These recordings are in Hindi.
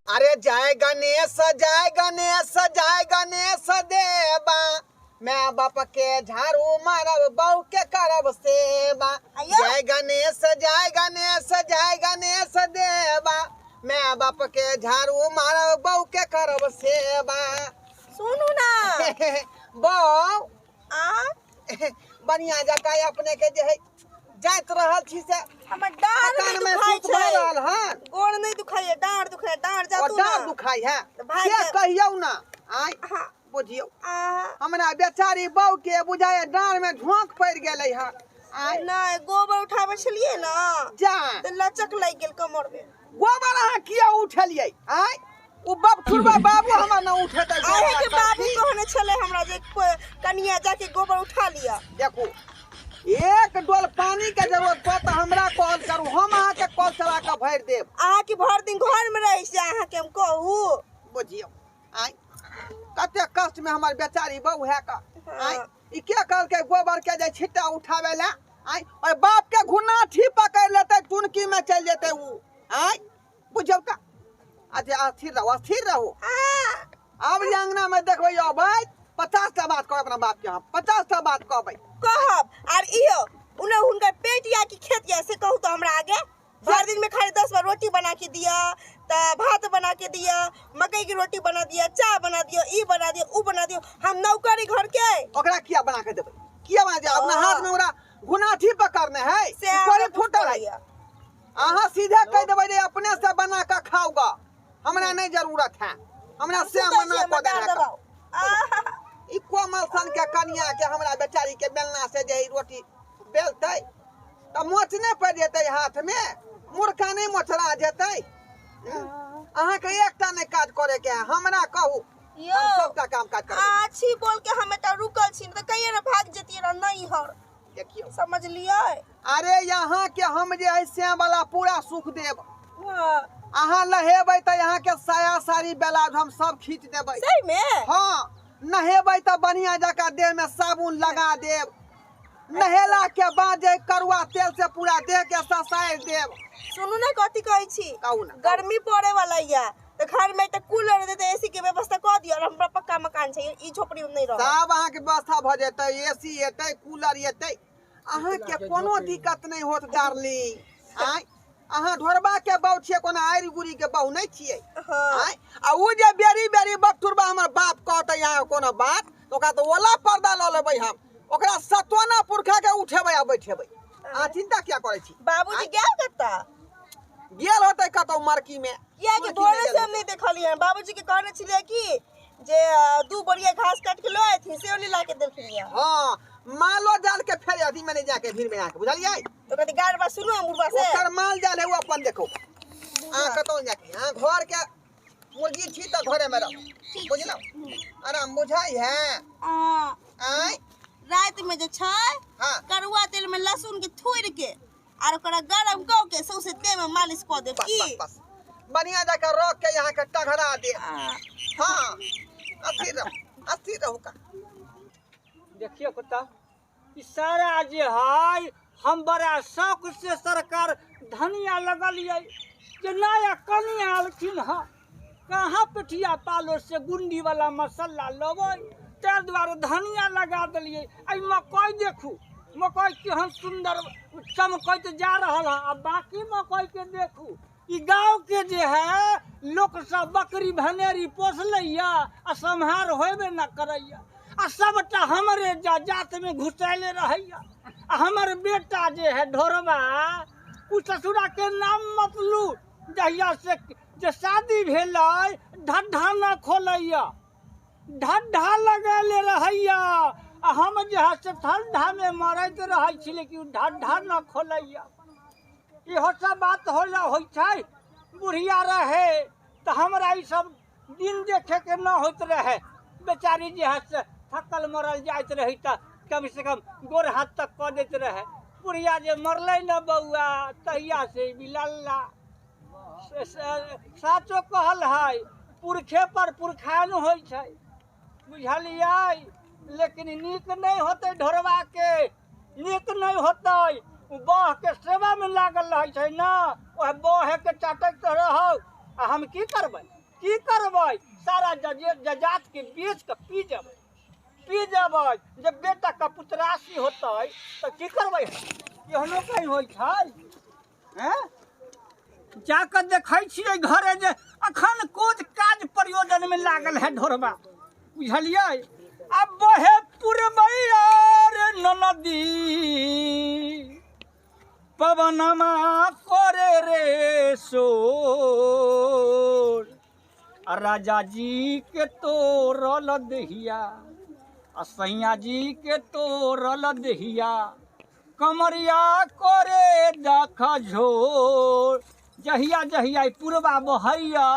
अरे जय गणेश देवा, मैं बाप के झाड़ू मारब बहू के करब सेवा। जय गणेश देवा, मैं बाप के झाड़ू मारब बहू के करब सेवा। सुनू ना बहू बढ़िया जका अपने के जे है जात रहल छी से हमर डांड में दुखाई सुत भऽ रहल हन। गोड़ नहीं दुखाई, डांड दुखाई, डांड जातू ना। डांड दुखाई है भाई से कहियो ना आय हाँ बुझियो हमरा बेचारी बहू के बुझाए डांड में झोंक पड़ गेलै हन। आय नहीं गोबर उठावे छलिए ना जा तो लचक लग गेल कमर में। गोबर अहाँ किया उठलियै? आय उ बाप ठुरबा बाबू हमरा न उठेतै। आए के बाबू कहने छले हमरा जे कनिया जाके गोबर उठा लिया। देखो एक डोल पानी के जरूरत पड़ त हमरा कॉल करू, हम अहाँ के कॉल चला के भर देब। अहाँ के भर दिन घर में रह से अहाँ के हम कहू बुझियो आय कते कष्ट में हमर बेचारी बहू है का। आय ई के कहल के गोबर के जे छिट्टा उठावे ला। आय और बाप के घुनाठी पकड़ लेते टुनकी में चल जेते उ। आय बुझियो का अच्छा स्थिर रहो। अब अंगना में देखबै भाई 50 टा बात कहब अपना बाप के, हम 50 टा बात कहबै कहब। और इहो उन्हें उनका पेट या की खेत या से कहू तो हमरा आगे भर दिन में खाली 10 बार रोटी बना के दिया, भात बना के दिया, मकई की रोटी बना दिया, चाय बना दियो, ई बना दियो, ऊ बना दियो। हम नौकरी घर के ओकरा किया बना के देबै? किया बना दे? अपना हाथ में ओकरा घुनाठी पकड़ने है कोरी फुटल है। अहाँ सीधे कह देबै जे अपने से बना के खाओगा, हमरा नहीं जरूरत है, हमरा से मना कर देना। ई कोमल सन के कनिया के हमरा बेचारी के बेलना से जे रोटी बेलतै त मोचने पड़ जेतै हाथ में, मूर्खा नहीं मोचरा जेतै। अहाँ के एकटा नहीं काज करे के है, हमरा कहू हम सबटा काम काज करबै। अच्छी बोल के हम एटा रुकल छी त कहिए ना भाग जतिए ना नहीं हर। देखियो समझ लिया। अरे यहाँ के हम जे है से वाला पूरा सुख देब। अहाँ नहेबै त यहाँ के साया साड़ी ब्लाउज हम सब खींच देबै। सही में? हाँ नहेबै त बढ़िया जका देह में साबुन लगा देब। नहेला के बाद जे करुआ तेल से पूरा देह के ससार देब। सुनू ना कथी कहै छी, कहू ना। गर्मी पड़े वाला या तो घर में तो कूलर देते, एसी के व्यवस्था कर दियो। और हमरा पक्का मकान छै, ई झोपड़ी में नहीं रह। सब अहाँ के व्यवस्था भ जेतै, एसी एतै, कूलर एतै, अहाँ के कोनो दिक्कत नहीं होत डार्लिंग। आय अहाँ ढोरबा के बहू छियै, कोनो आरि गुरी के बहू नहीं छियै। आय आ उ जे बेरी बेरी बकठुरबा हमर बाप कहतै यहाँ कोनो बात तो ओकरा तो ओला पर्दा ल लेबै हम, ओकरा सतवाना पुरखा के उठेबै आ बैठेबै। अहाँ चिंता क्या करे छी? बाबूजी गेल कत्ता गेल होतै कतौ मार्की में। या कि भोरे से हम नहीं देखलिए। बाबूजी के कहने छिले कि जे 2 बोरिया घास काट के लए थी से ओली ला के देलखिन। हां मालो जाल के फेर अथी में नहीं जाके भीड़ में आके बुझलियै तो कथि गाड़ बा सुनो मुर्बा से ओकर माल जाल है वो अपन देखो। कतौ जाके घर के मुर्गी छी त घरे में रह बुझलो आराम बुझाई है। आय रात में जे छै करुआ तेल में लहसुन के थोड़ के और ओकरा गरम क के सौसे तेल में मालिश क दे की बस बढ़िया जाके रख के यहाँ के टघरा दे। हां अस्थिर रहो का। देखिए कुत्ता ई सारा जे है हम बड़ा शौक से सरकार धनिया लगलिए जे नया कनिया आलखिन है, कहाँ पेठिया पालो से गुंडी वाला मसाला लबै तार द्वारा धनिया लगा दिलिए। आई मकई देखू, मकई केहन सुंदर चमकैत जा रहल है। अब बाकी मकई के देखू, ई गाँव के जे है लोक सब बकरी भनेरी पोसलैया आ सम्हार होबे न करैया आ सबटा हमरे जात में घुसैले रहैया। आ हमर बेटा जे है ढोरबा उ ससुरा के नाम मत लू, जहिया से जे शादी भेलै ढड्ढा न खोलैया, ढड्ढा लगैले रहैया। आ हम जे है से ठंडा में मरैत रहै छी लेकिन ढड्ढा न खोलैया। इहो सब बात होला होइ छै। बुढ़िया रहे तो हमरा ई सब दिन देखे के न होत रहे। बेचारी जे है से थकल मरल जाइत रही त कम से कम गोर हाथ तक क देत रहे। बुढ़िया जे मरलै न बउआ तहिया से बिलल्ला। साचो कहल है पुरखे पर पुरखान होइ छै बुझलियै। लेकिन नीक नहीं होते ढोरबा के, नीक नहीं होते। बह के सेवा में लागल रहे छै ना, वह बहे के चाटक रहो। हम की करबै? की करबै सारा जजात के बेच के पी जेबै जब बेटा का पुत्रासी होतै तो की करबै एहनो कहीं होइ छै हैं जाकर देखै छियै घरे जे अखन कोज काज प्रयोजन में लागल है ढोरबा बुझलियै अब बहे पुरबैया रे नदी पवनमा करे रे सोर आ राजा जी के तोरल दहिया आ सैया जी के तोरल दहिया कमरिया करे देख झोर जहिया जहिया पुरबा बहैया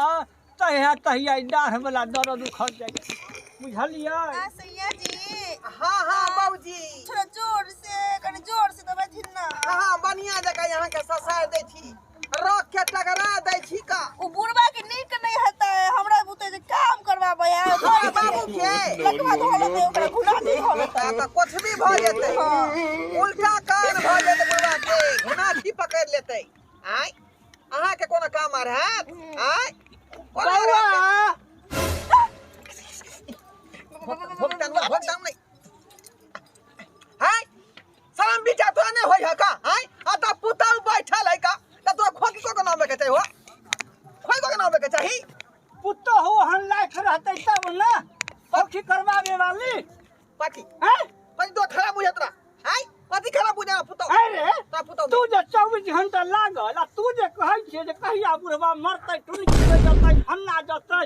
तहिया तहिया डाढ़ वाला दर्द उखड़ जाइए बुझलियै सैया जी हाँ हाँ बाबूजी थोड़ा जोर से दबाई थी ना हाँ बढ़िया जगह यहाँ के ससार दे छी रख के टकरा दे छी का वो बुढ़वा के नीक नहीं होता है हमरा बुते जे काम करवाबे है हाँ, बाबू के लगवा धोले दे ओकरा गुना नहीं होता तो कुछ भी भ जेते उल्टा कान भ जेते बुढ़वा के घुनाठी पकड़ लेते आय अहाँ के कोनो काम आ रहा है आय भोगतान नहीं हाय सलाम बिचा तो ने होय है का हाय आता पुताऊ बैठल है का त तो खोकी को नाम के हो खोई को नाम के चाही पुतो हो हन लायक रहते तब ना पक्षी करवावे वाली पाटी हैं पति तो खराब हो जातरा हाय पति खराब हो जा पुतो अरे ता पुतो तू जे 24 घंटा लागल आ तू जे कहै छियै जे कहिया बुढ़वा मरतै टुनकी में जतै हन्ना जतै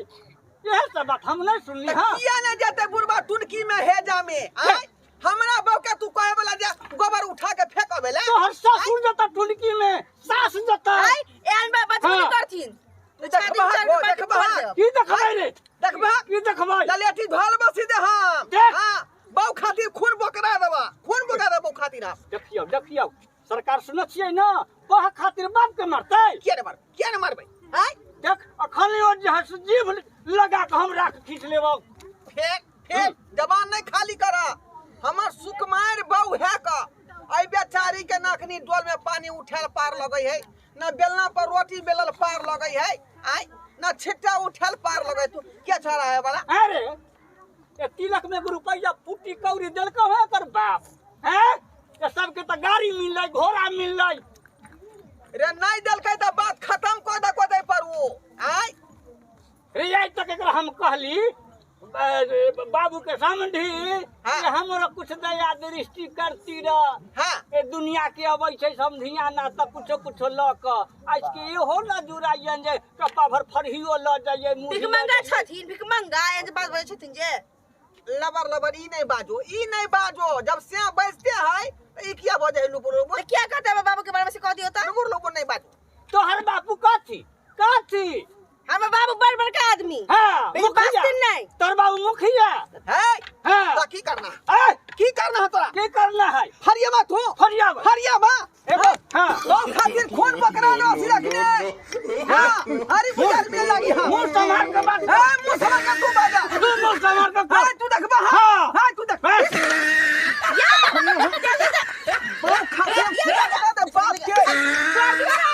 यह सब बात हम नहीं सुनली हां किया न जाते बुढ़वा टुनकी में हेजा में हाय हमरा बाप के तू कहे वाला जे गोबर उठा के फेंकबेला तो हर ससुर जता टुनकी में सास जता आई एन बा बचपन करथिन देखबा की देखबै रे देखबा की देखबै ललेटी धोल बसी दे हम देख। हां बाऊ खातिर खून बकरा देबा खून बकरा देबो खातिर आप देखियो सरकार सुनै छियै ना वह खातिर बाप के मरतै किया न मारबै हाय देख अखन ओ जे है जीभ लगा के हम राख खींच लेबो फेंक जबान नहीं खाली करा हमर सुकुमार बाऊ है का आई बेचारी के नाखनी डोल में पानी उठल पार लगई है न बेलना पर रोटी बेलल पार लगई है आई न छिट्टा उठल पार लगई तू क्या छा रहा है वाला अरे ये तिलक में रुपया पुट्टी कौड़ी देलको है कर बाप हैं ये सबके तो गाड़ी मिललै घोड़ा मिललै रे नहीं देलकै त बात खत्म को दे पर वो आई रे आई तक एकरा हम कहली बाबू के समझी हाँ। कि हमरा कुछ दया दृष्टि करती रह हां ए दुनिया के अबै छै समधिया ना त कुछो ल क आज के इहो न जुराइयन जे कपा भर फरहियो ल जाइए भिखमंगा छथिन भिखमंगा एज बात बोले छथिन जे लबर ई नहीं बाजो जब से बैठते है ई किया बजे लुपुर तो क्या कहते हैं बाबू के बारे में से कह दियो त लुपुर नहीं बाजो तोहर बापू कथी हमर बाबू बड़ का आदमी हाँ लेकिन मुखिया बास्तिन नहीं तोर बाबू मुखिया है हाँ तो की करना ए, की करना है तोरा की करना है हरियाबा तू फरियाब हरियाबा एगो हाँ तो खातिर खून बकरा नो सी रखने हां हरी बाजार में लगी हां मुंह संभाल के बात हां मुंह संभाल के तू बाजा तू मुंह संभाल के हां कर तू देखबा हाँ। हां तू देख बस वो खातिर फेंक दे बाप के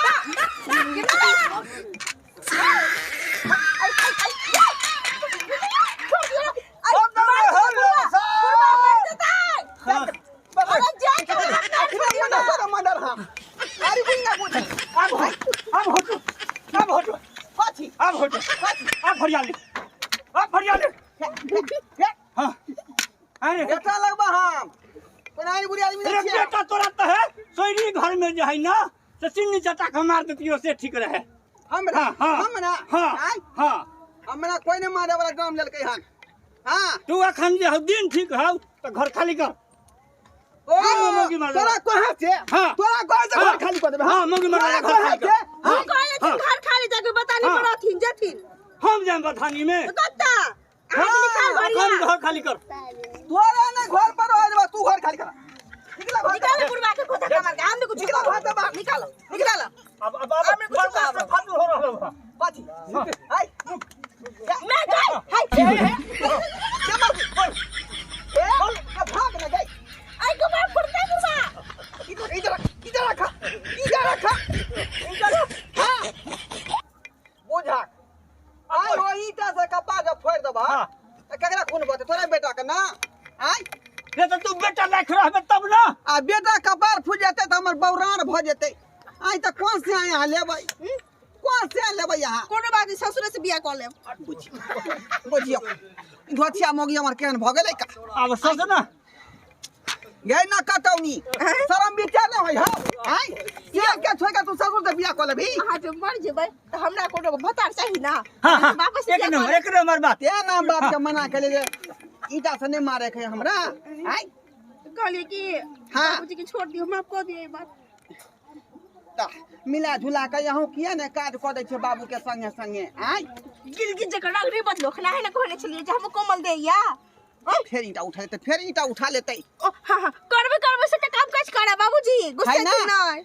अब फरियाली हाँ अरे बेटा लगबा हम कोनाई बुरी आदमी अरे नहीं छिया बेटा तोरा तो है सोयरी घर में जो है ना से सिन्नी चटा के मार देतियो से ठीक रहे हमरा हाँ, हमरा हाँ आय हाँ हमरा कोई ने मारे वाला काम लेलकै हन हां तू अखन जे हौ दिन ठीक हौ तो घर खाली कर ओ हाँ, मौगी मार तोरा कहां से हाँ। तोरा कहां से हाँ। घर खाली कर देबे हाँ, मौगी मार वाला घर खाली कर। हम कहले हाँ। घर खाली जाके बतानी हाँ। पड़थिन जथिन हम जाए बथानी में तो कत्ता हाँ, निकाल अखन बढ़िया घर खाली कर तोरा ने घर पर हो जाबा तू घर खाली कर निकाल बुढ़वा के खोता कमर के हमने कुछ निकालो, हाथ दबा। निकालो अब हमने कुछ बर्दाश्त कहा। से फालतू हो रहल बा पाछी हाय मैं गई हाय क्या मार ए अब भाग ना गई आई को मैं फुरते बुढ़वा इधर रखा हां बुझा आई हो दौरान भ जेतै आई त कौन से आए यहाँ लेबै कौन से लेबै यहाँ कोनो बात नहीं ससुर से बियाह कर लेब बुझियो धोतिया मोगी हमर केहन भ गेलै का अब सोच ना गए ना कटौनी शरम विचार न होई हो आई ये के छोय के तू ससुर से बियाह क लेबी हां जब मर जेबै त हमरा कोनो भतार चाहिए ना हाँ हाँ वापस एक नंबर बात ते नाम बाप के मना के ले ईटा से नहीं मारे के हमरा आई कहलिए कि हाँ। बाबूजी के छोड़ दियो माफ कर दियो ये बात ता मिला जुला के यहूं किया ने काज क दै छै बाबू के संगे संगे आई गिल जकर रंग नहीं बदलो खना है ना कहने चलिए जे हम कोमल दे या फेर ईटा उठा लेते फेर ईटा उठा लेते ओ हां हां करबे से त काम काज करा बाबूजी गुस्सा है ना? की नहीं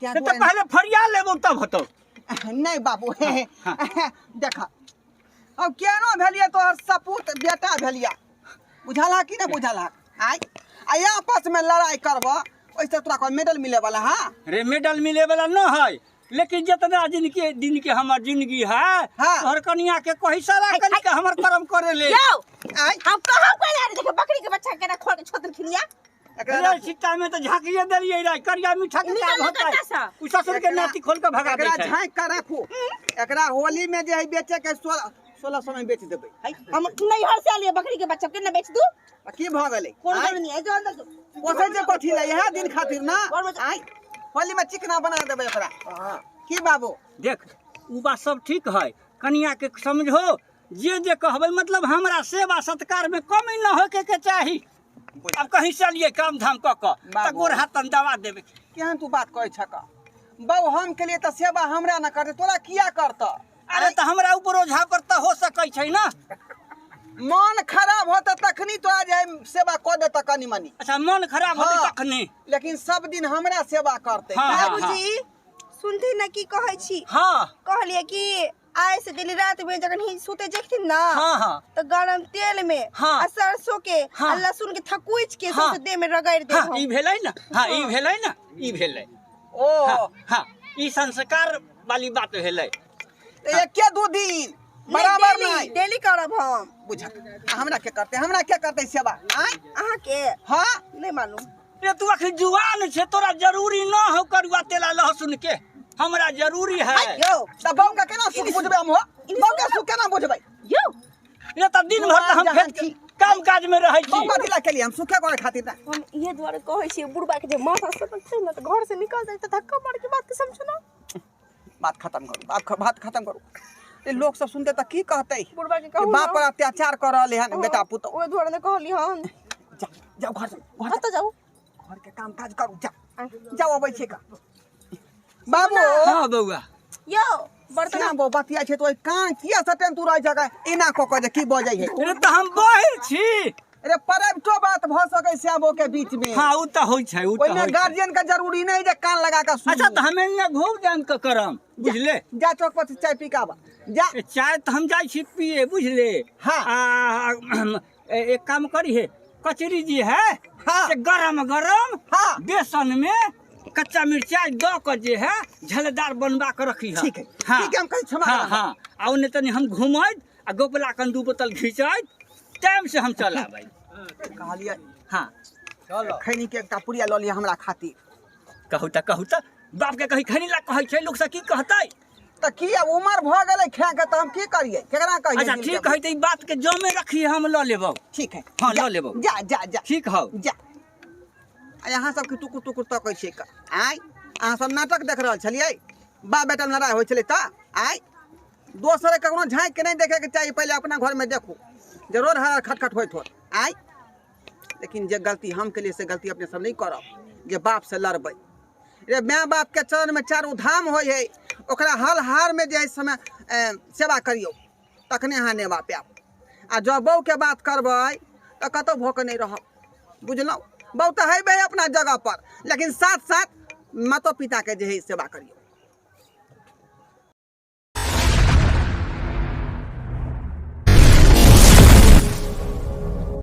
क्या तो पहले फरिया लेबो तब होतो नहीं बाबू देखा अब केनो भेलिए तोहर सपूत बेटा भेलिया बुझाला कि नहीं बुझाला आई आ आपस में लड़ाई करबो ओइसे तोरा कोई मेडल मिले वाला हां रे मेडल मिले वाला न है लेकिन जितना दिन के हमार जिंदगी है हाँ। तोहर कनिया के कोई सारा करी के हमर कर्म करे ले जाओ आई हम कहां कोई आ देखे बकरी के बच्चा के ना खोल के छोतर खिलिया रे सिक्का में तो झांकिए देलिए रे करिया मीठा के काम होता है कुछ ससुर के नाती खोल के भगा दे एकरा छै झांक के राखू एकरा होली में जे है बेचे के 1600 में बेच देबै हम नहीं हर से लिए बकरी के बच्चा के ना बेच दू की भ गेलै कौन नहीं है जो अंदर ओसे जे कथि ले यह दिन खातिर ना और में- आई होली में चिकना बना देबै एकरा की बाबू देख उ बात सब ठीक है कनिया के समझो जे कहबै मतलब हमरा सेवा सत्कार में कमी न होके के चाही अब कहीं चलिए काम धाम क त बाबू। गोर हाथ दवा देबे केहन तू बात कहै छक बहु हम के लिए त सेवा हमरा न करते तोरा किया करत अरे तो हमरा ऊपर ओझा पर त हो सकै छै ना मन खराब होत तखनी तोरा जे सेवा क दे त कनी मनी अच्छा मन खराब होते हाँ। तखनी लेकिन सब दिन हमरा सेवा करते हाँ, हाँ। बाबूजी सुनती ना की कहै छी हाँ कहलिए कि आए से डेली रात में जखन ही सोते जखथिन ना हाँ हाँ तो गरम तेल में हाँ। आ सरसों के हाँ। आ लहसुन के थकुच के हाँ। सौंसे देह में रगड़ दे हाँ ई भेलै ना हाँ ई भेलै ना ई भेलै ओ हाँ हाँ ई संस्कार वाली बात भेलै एके दू दिन बराबर नहीं डेली करब हम बुझा हमरा के करते सेवा आई अहाँ के हां नहीं मालूम रे तू अखन जुआन छे तोरा जरूरी न हो करुआ तेला लहसुन के हमरा जरूरी है यो त बहु का केना सुख बुझबे हम हो बहु का सुख केना बुझबे यो रे त दिन भर त हम जहाँ खेत छी। काम काज में रहै बहु छी का दिला के लिए हम सुखे करे खातिर ना हम ये द्वारे कहै छी बुढ़बा के जे माथा से छै ना तो घर से निकल जाए त धक्का मार के बात के समझो ना बात खत्म करू बात खत्म करू ये लोग सब सुनते त की कहते बुढ़बा के कि कहू बाप पर अत्याचार कर रहले हन बेटा पुतो ओए द्वारे ने कहली हम जाओ घर से हत जाऊ घर के काम काज करू जाओ अबै छै का बाबू हां बौआ यो बर्तन बर्तन बो बतिया छै तो कान किया सटेन तू रह जगह एना क के की बजै है रे त हम बहिर छी अरे प्राइवेटो बात भ सकै श्यामो के बीच में हां उ त होय छै उ त ओइमे होय छै गार्जियन का जरूरी नहीं जे कान लगा के सुन अच्छा त हमे ने घूम जान के करम बुझले जा चौक पर से चाय पी के आबा जा ए, चाय त हम जाय छी पिए बुझले हाँ। एक काम करी है कचरी जी है हाँ। से गरम गरम हाँ। बेसन में कच्चा मिर्चाई द के जे है झलदार बनवा के रखी है ठीक है हाँ। ठीक है हम कहीं क्षमा हाँ करब। हाँ आ ओने तनी हम घुमैत आ गोपला कन दू बोतल घिचैत टाइम से हम चल आबै कहलिए हाँ चलो खैनी के एकटा पुड़िया ल लिया हमरा खातिर कहू त बाप के कही खैनी ला कहै छै लोग से की कहतै त की अब उम्र भ गेलै खा के त हम की करिए केकरा कहिए अच्छा ठीक है त ई बात के जमे रखी हम ल लेबौ ठीक है हाँ, जा, ल लेबौ। जा जा जा ठीक हौ जा आ यहाँ सब के टुकुर टुकुर तकै छै का आइ अहाँ सब नाटक देख रहल छलियै बाप बेटा में लड़ाई होइ छलै त आइ दोसर कखनो झाँक के नहीं देखे के चाहिए पहले अपना घर में देखू जरूर हर खटखट होइत हो आइ लेकिन जे गलती हम के लिए से गलती अपने सब नहीं करब जे बाप से लड़बै रे माँ बाप के चरण में चारू धाम होइ है ओकरा हल हार में जे है समय सेवा करियो तखने अहाँ नेवा पायब आ जब बहू के बात करबै त कतौ भऽ के नहीं रहब बुझलहुँ बहू तो है अपना जगह पर लेकिन साथ साथ मातो पिता के जे है सेवा करियो